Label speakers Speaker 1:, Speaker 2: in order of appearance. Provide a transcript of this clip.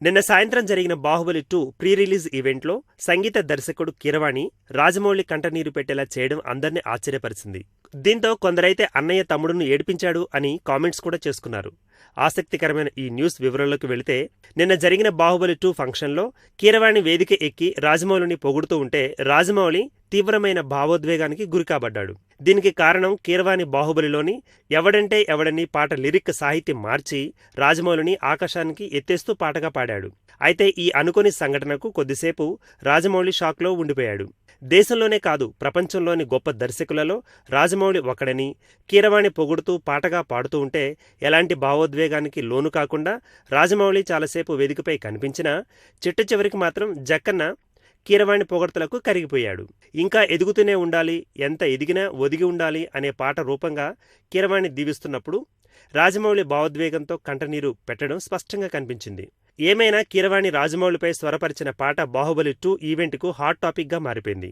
Speaker 1: నిన్న సాయంత్రం జరిగిన బాహుబలి 2 ప్రీ రిలీజ్ ఈవెంట్లో సంగీత దర్శకుడు కీరవాణి రాజమౌళి కంటనీరు పెట్టేలా చేయడం అందర్నీ ఆశ్చర్యపరిచింది. దీంతో కొందరైతే అన్నయ్య తమ్ముడును ఏడిపించాడు అని కామెంట్స్ కూడా చేసుకున్నారు. ఆసక్తికరమైన ఈ న్యూస్ వివరాల్లోకి వెళితే, నిన్న జరిగిన బాహుబలి 2 ఫంక్షన్లో కీరవాణి వేదిక ఎక్కి రాజమౌళిని పొగుడుతూ ఉంటే రాజమౌళి తీవ్రమైన భావోద్వేగానికి గురికాబడ్డాడు. దీనికి కారణం కీరవాణి బాహుబలిలోని ఎవడంటే ఎవడని పాట లిరిక్ సాహిత్యం మార్చి రాజమౌళిని ఆకాశానికి ఎత్తేస్తూ పాటగా పాడాడు. అయితే ఈ అనుకోని సంఘటనకు కొద్దిసేపు రాజమౌళి షాక్లో ఉండిపోయాడు. దేశంలోనే కాదు, ప్రపంచంలోని గొప్ప దర్శకులలో రాజమౌళి ఒకడని, కీరవాణి పొగుడుతూ పాటగా పాడుతూ ఉంటే ఎలాంటి భావోద్వేగానికి లోను కాకుండా రాజమౌళి చాలాసేపు వేదికపై కనిపించినా చిట్ట చివరికి మాత్రం జక్కన్న కీరవాణి పొగడ్తలకు కరిగిపోయాడు. ఇంకా ఎదుగుతూనే ఉండాలి, ఎంత ఎదిగినా ఒదిగి ఉండాలి అనే పాట రూపంగా కీరవాణి దీవిస్తున్నప్పుడు రాజమౌళి భావోద్వేగంతో కంటనీరు పెట్టడం స్పష్టంగా కనిపించింది. ఏమైనా కీరవాణి రాజమౌళిపై స్వరపరిచిన పాట బాహుబలి 2 ఈవెంట్కు హాట్ టాపిక్గా మారిపోయింది.